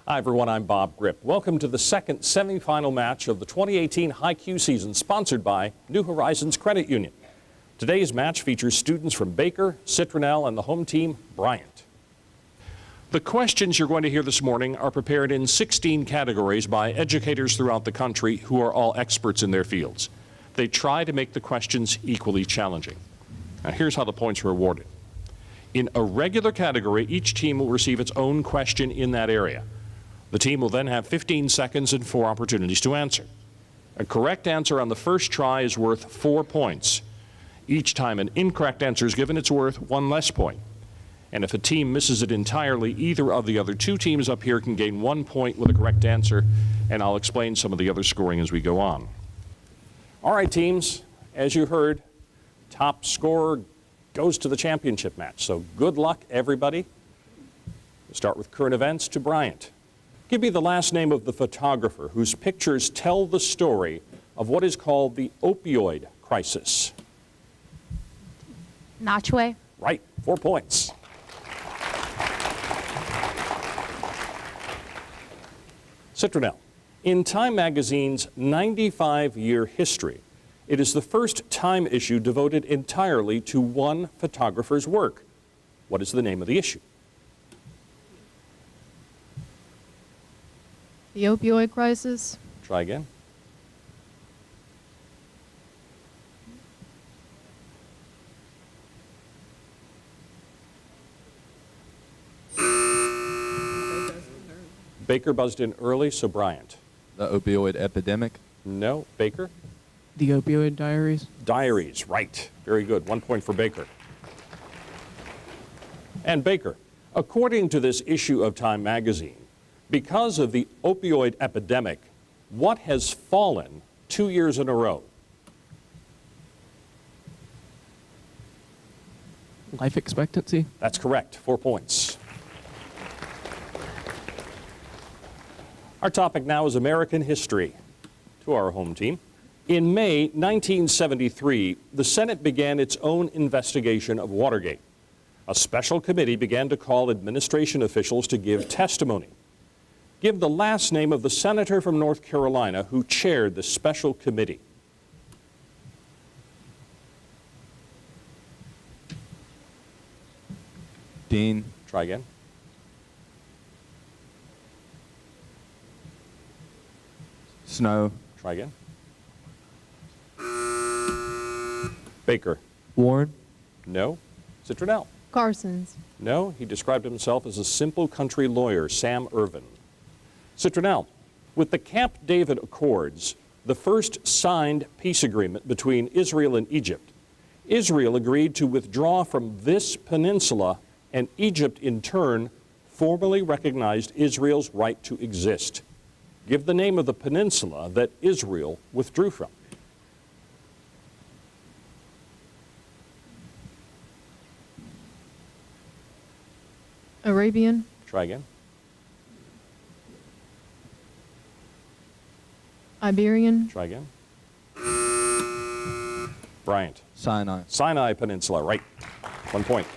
Hi everyone, I'm Bob Grip. Welcome to the second semifinal match of the 2018 HiQ season, sponsored by New Horizons Credit Union. Today's match features students from Baker, Citronelle, and the home team, Bryant. The questions you're going to hear this morning are prepared in 16 categories by educators throughout the country who are all experts in their fields. They try to make the questions equally challenging. Now here's how the points are awarded. In a regular category, each team will receive its own question in that area. The team will then have 15 seconds and 4 opportunities to answer. A correct answer on the first try is worth 4 points. Each time an incorrect answer is given, it's worth 1 less point. And if a team misses it entirely, either of the other 2 teams up here can gain 1 point with a correct answer, and I'll explain some of the other scoring as we go on. All right, teams, as you heard, top scorer goes to the championship match. So good luck, everybody. We'll start with current events to Bryant. Give me the last name of the photographer whose pictures tell the story of what is called the opioid crisis. Notchway. Right, 4 points. Citronelle. In Time magazine's 95-year history, it is the first Time issue devoted entirely to one photographer's work. What is the name of the issue? The opioid crisis. Try again. Baker buzzed in early, so Bryant. The opioid epidemic? No. Baker? The opioid diaries. Diaries, right. Very good. 1 point for Baker. And Baker, according to this issue of Time magazine, because of the opioid epidemic, what has fallen 2 years in a row? Life expectancy. That's correct. 4 points. Our topic now is American history. To our home team. In May 1973, the Senate began its own investigation of Watergate. A special committee began to call administration officials to give testimony. Give the last name of the senator from North Carolina who chaired the special committee. Dean. Try again. Snow. Try again. Baker. Warren. No. Citronelle. Carson's. No, he described himself as a simple country lawyer, Sam Irvin. Citronelle, with the Camp David Accords, the first signed peace agreement between Israel and Egypt, Israel agreed to withdraw from this peninsula, and Egypt in turn formally recognized Israel's right to exist. Give the name of the peninsula that Israel withdrew from. Arabian. Try again. Iberian. Try again. Bryant. Sinai. Sinai Peninsula, right. 1 point.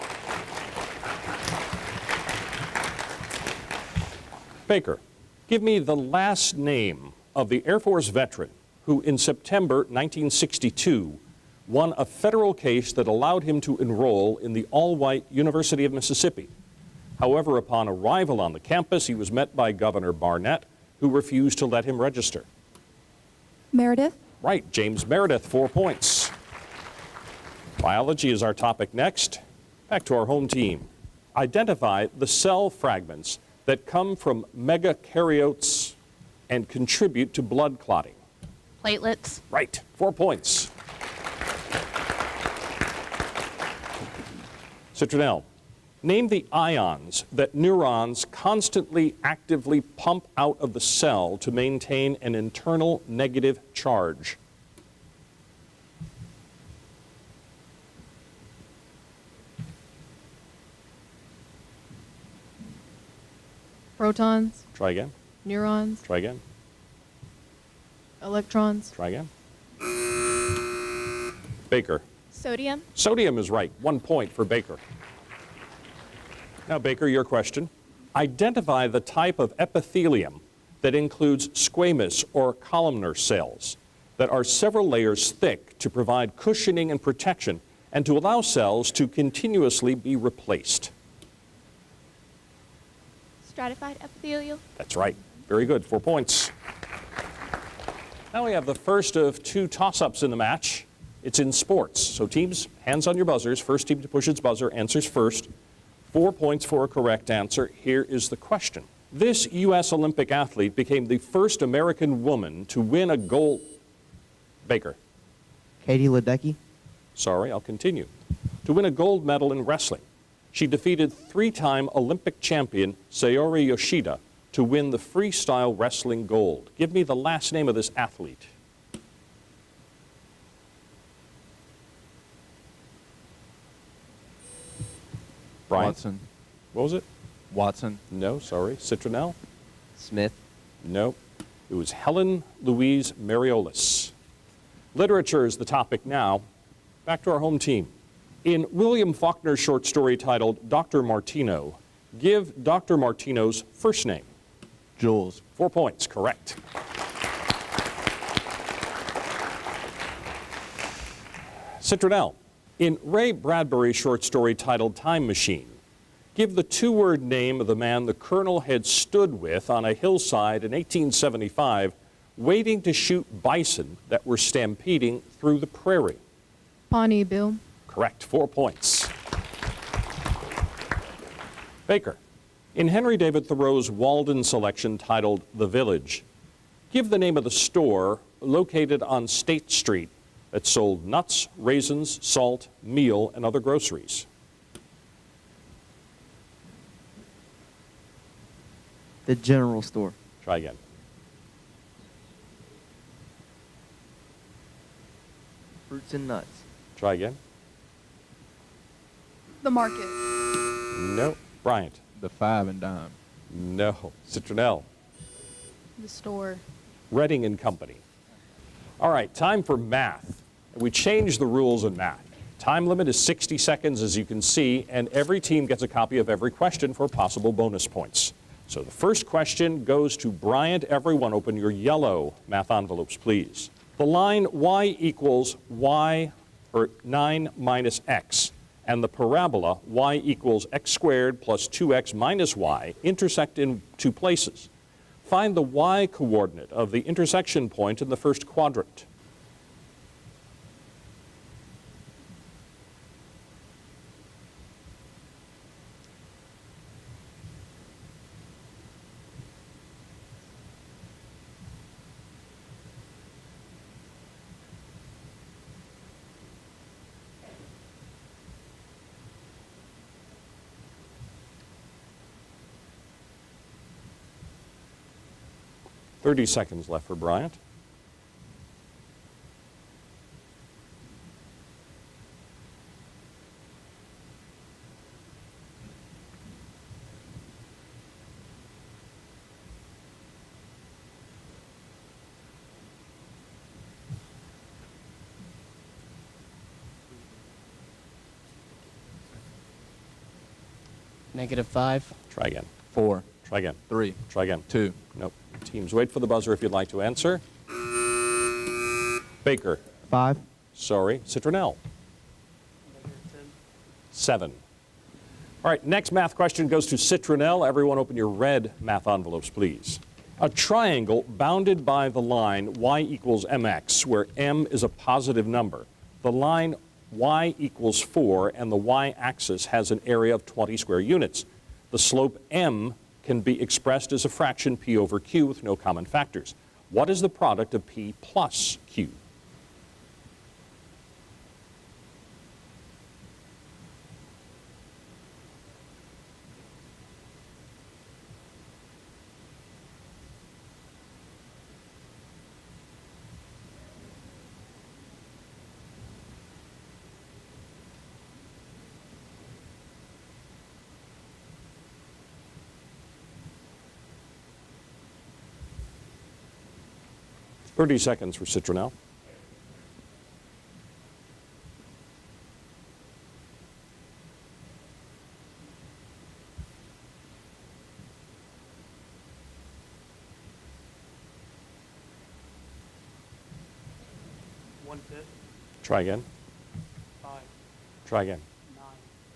Baker, give me the last name of the Air Force veteran who in September 1962 won a federal case that allowed him to enroll in the all-white University of Mississippi. However, upon arrival on the campus, he was met by Governor Barnett, who refused to let him register. Meredith. Right, James Meredith, 4 points. Biology is our topic next. Back to our home team. Identify the cell fragments that come from megakaryotes and contribute to blood clotting. Platelets. Right, 4 points. Citronelle, name the ions that neurons constantly actively pump out of the cell to maintain an internal negative charge. Protons. Try again. Neurons. Try again. Electrons. Try again. Baker. Sodium. Sodium is right. 1 point for Baker. Now, Baker, your question. Identify the type of epithelium that includes squamous or columnar cells that are several layers thick to provide cushioning and protection and to allow cells to continuously be replaced. Stratified epithelial. That's right. Very good. 4 points. Now we have the first of two toss-ups in the match. It's in sports. So teams, hands on your buzzers. First team to push its buzzer answers first. 4 points for a correct answer. Here is the question. This U.S. Olympic athlete became the first American woman to win a gold... Baker. Katie Ledecky. Sorry, I'll continue. To win a gold medal in wrestling. She defeated three-time Olympic champion Sayori Yoshida to win the freestyle wrestling gold. Give me the last name of this athlete. Bryant. Watson. What was it? Watson. No, sorry. Citronelle? Smith. No. It was Helen Louise Mariolis. Literature is the topic now. Back to our home team. In William Faulkner's short story titled Dr. Martino, give Dr. Martino's first name. Jules. 4 points, correct. Citronelle. In Ray Bradbury's short story titled Time Machine, give the two-word name of the man the colonel had stood with on a hillside in 1875, waiting to shoot bison that were stampeding through the prairie. Pawnee Bill. Correct. 4 points. Baker. In Henry David Thoreau's Walden selection titled The Village, give the name of the store located on State Street that sold nuts, raisins, salt, meal, and other groceries. The general store. Try again. Fruits and nuts. Try again. The market. No. Bryant. The 5 and dime. No. Citronelle. The store. Redding and Company. All right, time for math. We changed the rules in math. Time limit is 60 seconds, as you can see, and every team gets a copy of every question for possible bonus points. So the first question goes to Bryant. Everyone open your yellow math envelopes, please. The line y equals y, or 9 minus x, and the parabola y equals x squared plus 2x minus y intersect in two places. Find the y coordinate of the intersection point in the first quadrant. Thirty seconds left for Bryant. -5. Try again. 4. Try again. 3. Try again. 2. Nope. Teams, wait for the buzzer if you'd like to answer. Baker. 5. Sorry. Citronelle. 7. All right, next math question goes to Citronelle. Everyone open your red math envelopes, please. A triangle bounded by the line y equals mx, where m is a positive number. The line y equals 4, and the y-axis has an area of 20 square units. The slope m can be expressed as a fraction p over q with no common factors. What is the product of p plus q? Thirty seconds for Citronelle. 1/5. Try again. 5. Try again. 9.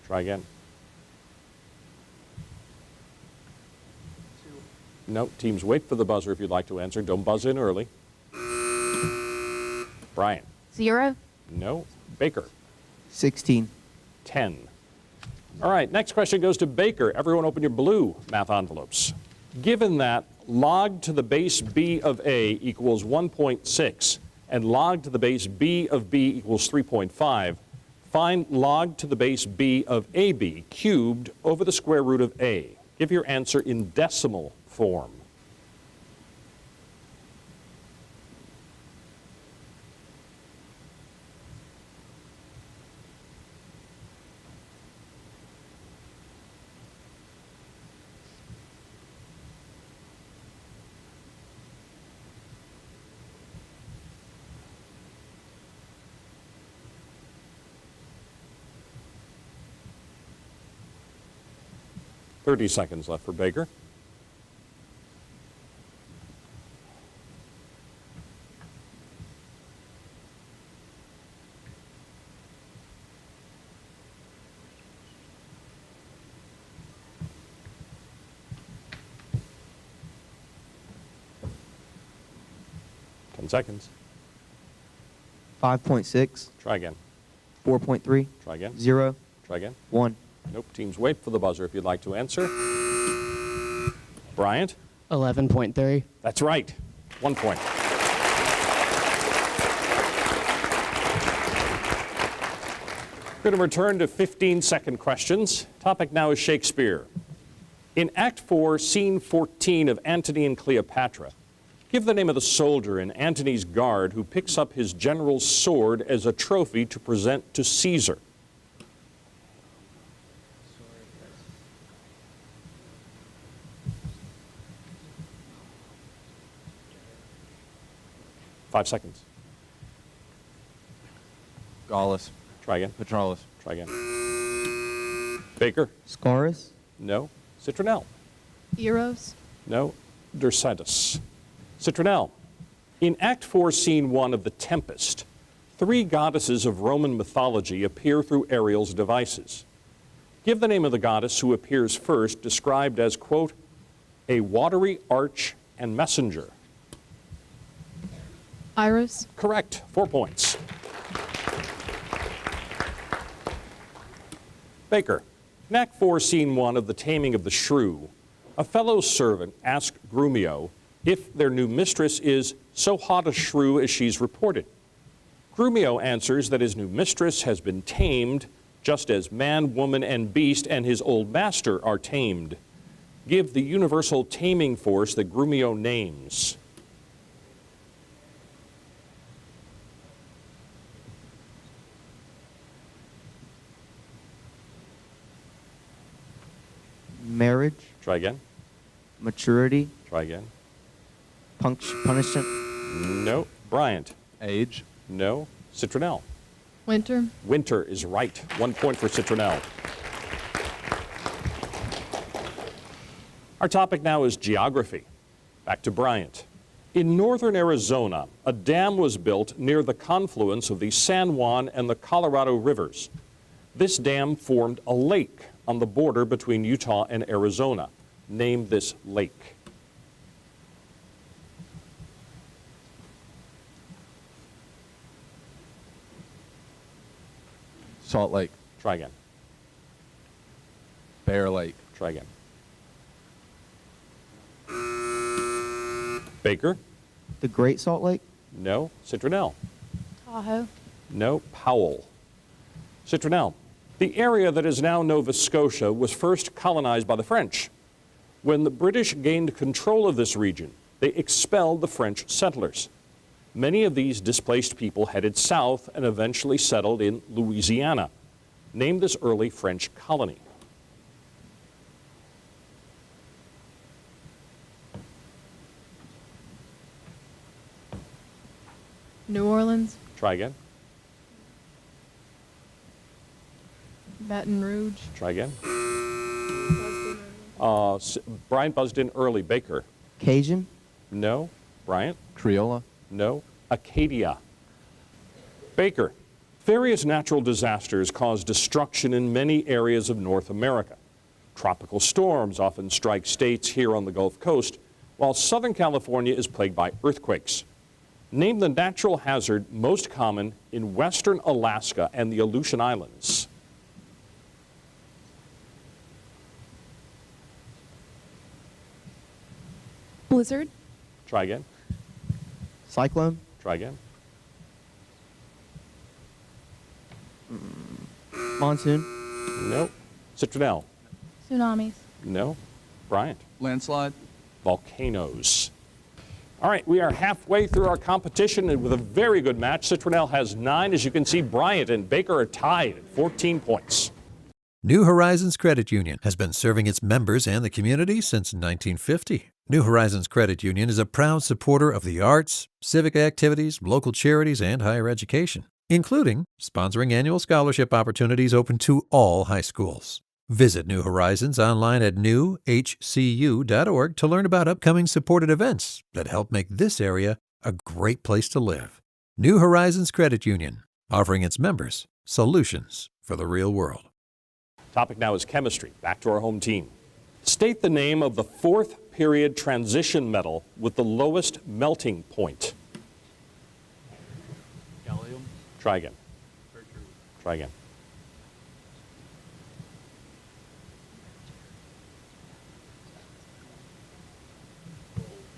Try again. 2. No, teams wait for the buzzer if you'd like to answer. Don't buzz in early. Bryant. 0. No. Baker. 16. 10. All right, next question goes to Baker. Everyone open your blue math envelopes. Given that log to the base b of a equals 1.6 and log to the base b of b equals 3.5, find log to the base b of ab cubed over the square root of a. Give your answer in decimal form. Thirty seconds left for Baker. Seconds. 5.6. Try again. 4.3. Try again. 0. Try again. 1. Nope. Teams wait for the buzzer if you'd like to answer. Bryant. 11.3. That's right. 1 point. We're going to return to 15-second questions. Topic now is Shakespeare. In Act 4, Scene 14 of Antony and Cleopatra, give the name of the soldier in Antony's guard who picks up his general's sword as a trophy to present to Caesar. Five seconds. Gallus. Try again. Petralis. Try again. Baker? Scaurus. No. Citronelle? Eros. No. Dercetus. Citronelle. In Act 4, Scene 1 of The Tempest, 3 goddesses of Roman mythology appear through Ariel's devices. Give the name of the goddess who appears first, described as, quote, a watery arch and messenger. Iris. Correct. 4 points. Baker. In Act 4, Scene 1 of The Taming of the Shrew, a fellow servant asked Grumio if their new mistress is so hot a shrew as she's reported. Grumio answers that his new mistress has been tamed, just as man, woman, and beast and his old master are tamed. Give the universal taming force that Grumio names. Marriage. Try again. Maturity. Try again. Punishment. No. Bryant. Age. No. Citronelle. Winter. Winter is right. 1 point for Citronelle. Our topic now is geography. Back to Bryant. In northern Arizona, a dam was built near the confluence of the San Juan and the Colorado rivers. This dam formed a lake on the border between Utah and Arizona. Name this lake. Salt Lake. Try again. Bear Lake. Try again. Baker? The Great Salt Lake. No. Citronelle? Tahoe. No. Powell. Citronelle. The area that is now Nova Scotia was first colonized by the French. When the British gained control of this region, they expelled the French settlers. Many of these displaced people headed south and eventually settled in Louisiana. Name this early French colony. New Orleans. Try again. Baton Rouge. Try again. Bryant buzzed in early. Baker? Cajun. No. Bryant? Creola. No. Acadia. Baker. Various natural disasters cause destruction in many areas of North America. Tropical storms often strike states here on the Gulf Coast, while Southern California is plagued by earthquakes. Name the natural hazard most common in western Alaska and the Aleutian Islands. Blizzard. Try again. Cyclone. Try again. Monsoon. No. Citronelle. Tsunamis. No. Bryant. Landslide. Volcanoes. All right, we are halfway through our competition and with a very good match. Citronelle has 9. As you can see, Bryant and Baker are tied at 14 points. New Horizons Credit Union has been serving its members and the community since 1950. New Horizons Credit Union is a proud supporter of the arts, civic activities, local charities, and higher education, including sponsoring annual scholarship opportunities open to all high schools. Visit New Horizons online at newhcu.org to learn about upcoming supported events that help make this area a great place to live. New Horizons Credit Union, offering its members solutions for the real world. Topic now is chemistry. Back to our home team. State the name of the 4th period transition metal with the lowest melting point. Gallium. Try again. Try again.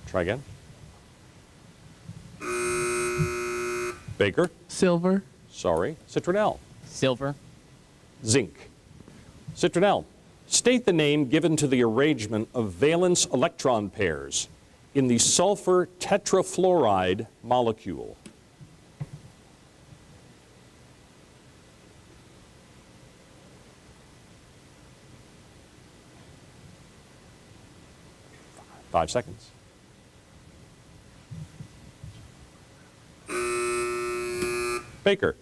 Try again. Baker. Silver. Sorry. Citronelle. Silver. Zinc. Citronelle. State the name given to the arrangement of valence electron pairs in the sulfur tetrafluoride molecule. Five seconds. Baker,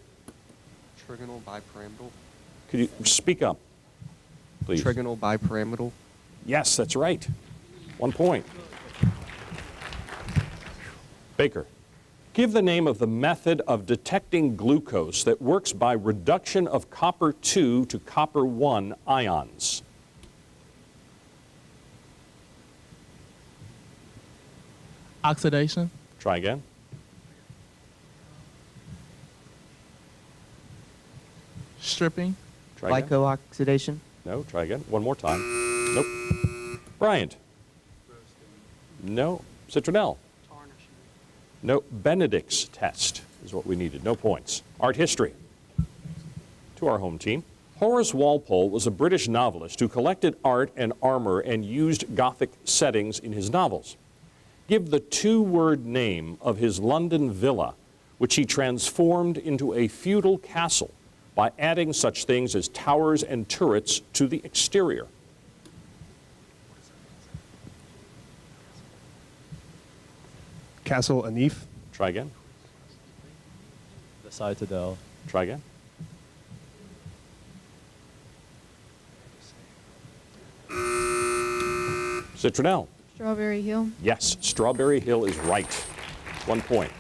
Trigonal bipyramidal. could you speak up, please? Trigonal bipyramidal. Yes, that's right. 1 point. Baker, give the name of the method of detecting glucose that works by reduction of copper 2 to copper 1 ions. Oxidation. Try again. Stripping. Try again. Glycooxidation. No, try again. One more time. Nope. Bryant. No. Citronelle. No. Benedict's test is what we needed. No points. Art history. To our home team. Horace Walpole was a British novelist who collected art and armor and used Gothic settings in his novels. Give the two-word name of his London villa, which he transformed into a feudal castle by adding such things as towers and turrets to the exterior. Castle Anif. Try again. The Citadel. Try again. Citronelle. Strawberry Hill. Yes, Strawberry Hill is right. 1 point.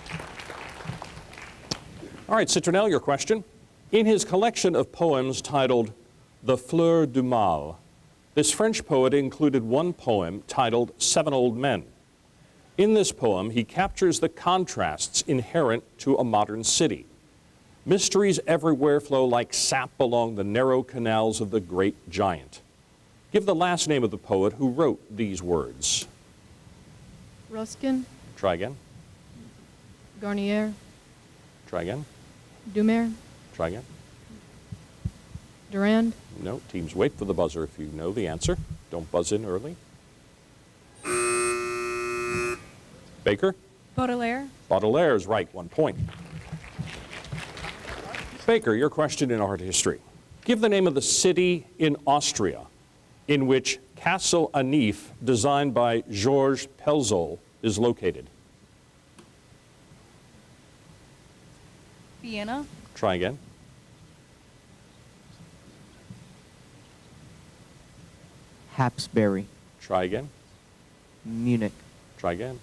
All right, Citronelle, your question. In his collection of poems titled The Fleur du Mal, this French poet included one poem titled Seven Old Men. In this poem, he captures the contrasts inherent to a modern city. Mysteries everywhere flow like sap along the narrow canals of the great giant. Give the last name of the poet who wrote these words. Ruskin. Try again. Garnier. Try again. Dumer. Try again. Durand. No, teams wait for the buzzer if you know the answer. Don't buzz in early. Baker? Baudelaire. Baudelaire is right, 1 point. Baker, your question in art history. Give the name of the city in Austria in which Castle Anif, designed by Georges Pelzol, is located. Vienna. Try again. Hapsbury. Try again. Munich. Try again.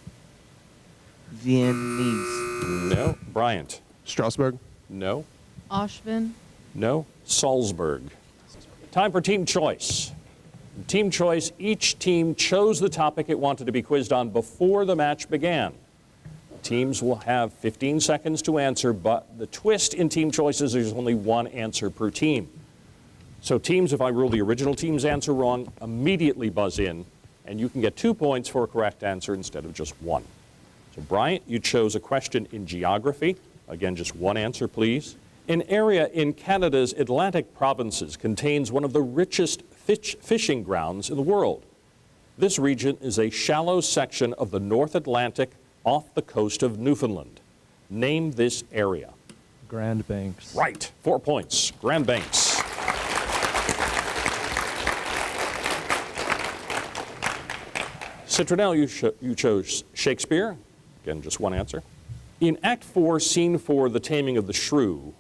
Viennese. No. Bryant. Strasbourg. No. Ashvin, No. Salzburg. Time for team choice. Team choice, each team chose the topic it wanted to be quizzed on before the match began. Teams will have 15 seconds to answer, but the twist in team choices is there's only one answer per team. So teams, if I rule the original team's answer wrong, immediately buzz in, and you can get 2 points for a correct answer instead of just 1. So Bryant, you chose a question in geography. Again, just 1 answer, please. An area in Canada's Atlantic provinces contains one of the richest fishing grounds in the world. This region is a shallow section of the North Atlantic off the coast of Newfoundland. Name this area. Grand Banks. Right, 4 points. Grand Banks. Citronelle, you chose Shakespeare. Again, just 1 answer. In Act 4, Scene 4, The Taming of the Shrew,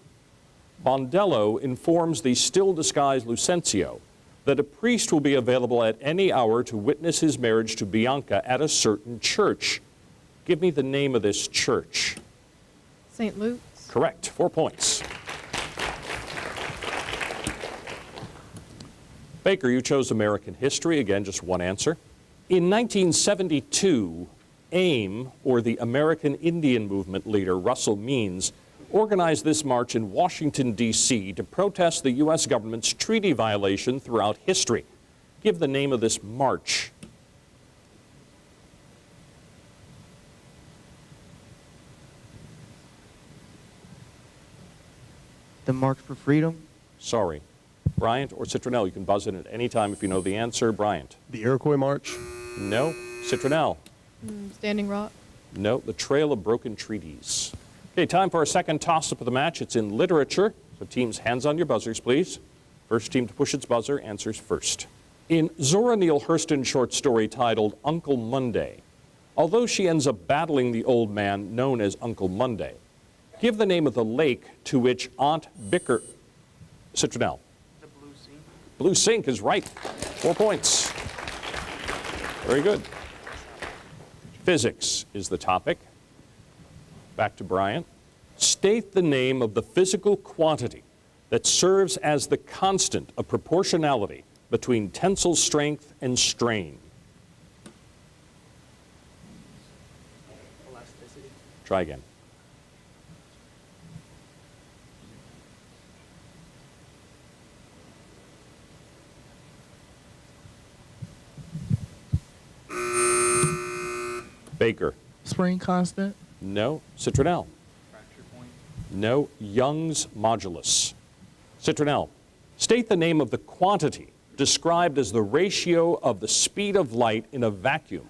Bondello informs the still-disguised Lucentio that a priest will be available at any hour to witness his marriage to Bianca at a certain church. Give me the name of this church. St. Luke's, Correct, 4 points. Baker, you chose American history. Again, just 1 answer. In 1972, AIM, or the American Indian Movement leader Russell Means, organized this march in Washington, D.C. to protest the U.S. government's treaty violation throughout history. Give the name of this march. The March for Freedom. Sorry. Bryant or Citronelle, you can buzz in at any time if you know the answer. Bryant. The Iroquois March. No. Citronelle. Standing Rock, No. The Trail of Broken Treaties. Okay, time for our second toss-up of the match. It's in literature. So teams, hands on your buzzers, please. First team to push its buzzer answers first. In Zora Neale Hurston's short story titled Uncle Monday, although she ends up battling the old man known as Uncle Monday, give the name of the lake to which Aunt Bicker... Citronelle. The Blue Sea. Blue Sink is right. 4 points. Very good. Physics is the topic. Back to Bryant. State the name of the physical quantity that serves as the constant of proportionality between tensile strength and strain. Elasticity. Try again. Baker. Spring constant. No. Citronelle. Fracture point. No. Young's modulus. Citronelle. State the name of the quantity described as the ratio of the speed of light in a vacuum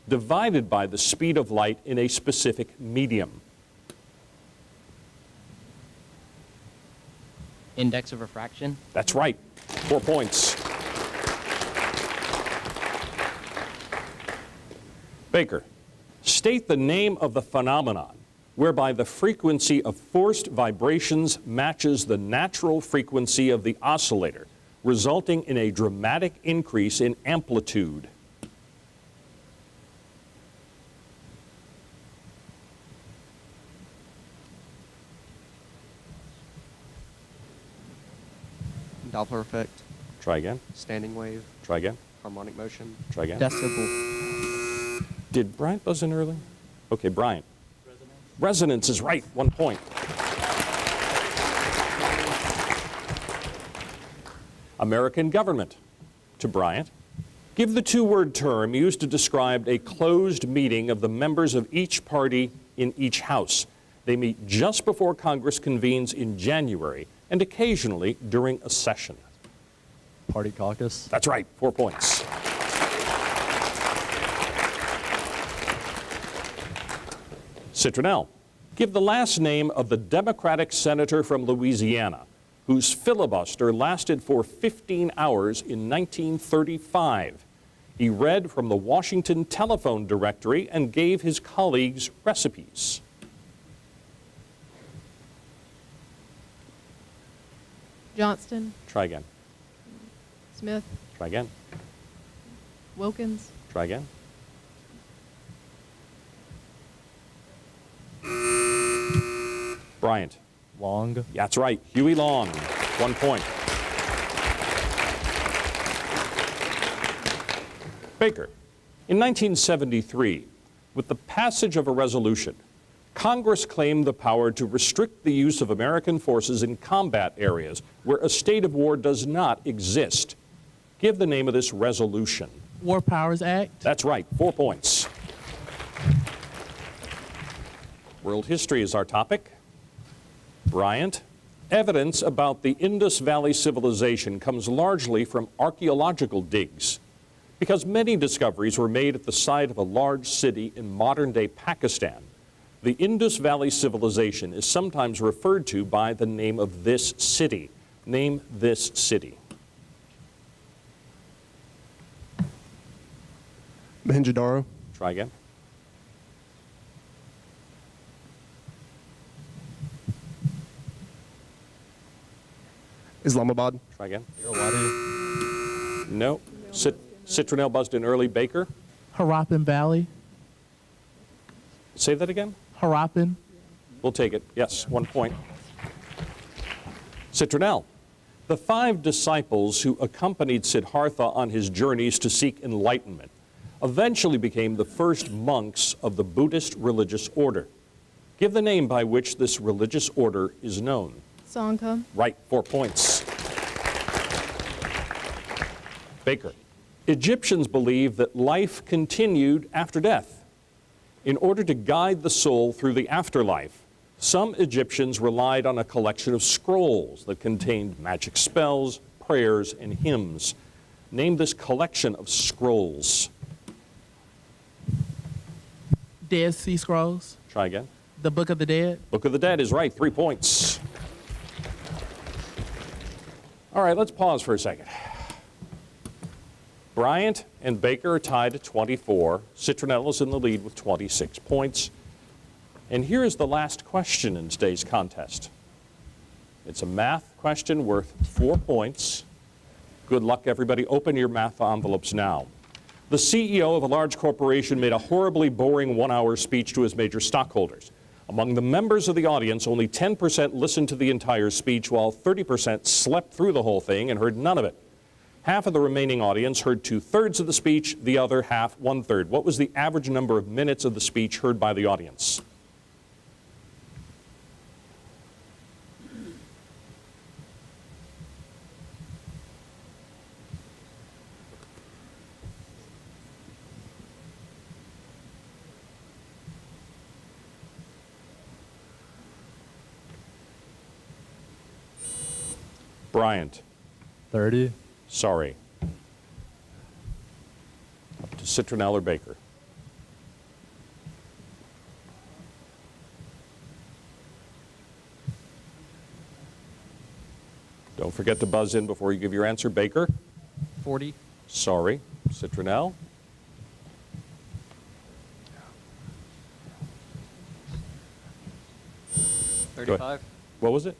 divided by the speed of light in a specific medium. Index of refraction. That's right. 4 points. Baker. State the name of the phenomenon whereby the frequency of forced vibrations matches the natural frequency of the oscillator, resulting in a dramatic increase in amplitude. Doppler effect. Try again. Standing wave. Try again. Harmonic motion. Try again. Decibel. Did Bryant buzz in early? Okay, Bryant. Resonance is right. 1 point. American government. To Bryant. Give the two-word term used to describe a closed meeting of the members of each party in each house. They meet just before Congress convenes in January and occasionally during a session. Party caucus. That's right. 4 points. Citronelle. Give the last name of the Democratic senator from Louisiana whose filibuster lasted for 15 hours in 1935. He read from the Washington telephone directory and gave his colleagues recipes. Johnston, Try again. Smith, Try again. Wilkins, Try again. Bryant. Long. That's right, Huey Long. 1 point. Baker. In 1973, with the passage of a resolution, Congress claimed the power to restrict the use of American forces in combat areas where a state of war does not exist. Give the name of this resolution. War Powers Act. That's right, 4 points. World history is our topic. Bryant. Evidence about the Indus Valley civilization comes largely from archaeological digs, because many discoveries were made at the site of a large city in modern-day Pakistan. The Indus Valley civilization is sometimes referred to by the name of this city. Name this city. Mohenjo-daro. Try again. Islamabad. Try again. Irrawaddy. No. Citronelle buzzed in early. Baker. Harappan Valley. Say that again. Harappan. We'll take it. Yes, 1 point. Citronelle. The 5 disciples who accompanied Siddhartha on his journeys to seek enlightenment eventually became the first monks of the Buddhist religious order. Give the name by which this religious order is known. Sangha. Right, 4 points. Baker. Egyptians believed that life continued after death. In order to guide the soul through the afterlife, some Egyptians relied on a collection of scrolls that contained magic spells, prayers, and hymns. Name this collection of scrolls. Dead Sea Scrolls. Try again. The Book of the Dead. Book of the Dead is right, 3 points. All right, let's pause for a second. Bryant and Baker are tied at 24. Citronelle is in the lead with 26 points. And here is the last question in today's contest. It's a math question worth 4 points. Good luck, everybody. Open your math envelopes now. The CEO of a large corporation made a horribly boring 1-hour speech to his major stockholders. Among the members of the audience, only 10% listened to the entire speech, while 30% slept through the whole thing and heard none of it. Half of the remaining audience heard 2/3 of the speech, the other half 1/3. What was the average number of minutes of the speech heard by the audience? Bryant. 30. Sorry. Up to Citronelle or Baker. Don't forget to buzz in before you give your answer. Baker. 40. Sorry. Citronelle. Go ahead. 35. What was it?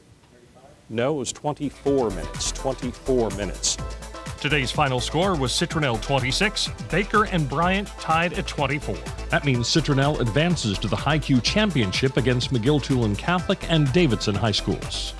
No, it was 24 minutes. 24 minutes. Today's final score was Citronelle 26, Baker and Bryant tied at 24. That means Citronelle advances to the HiQ championship against McGill-Tulane Catholic and Davidson High Schools.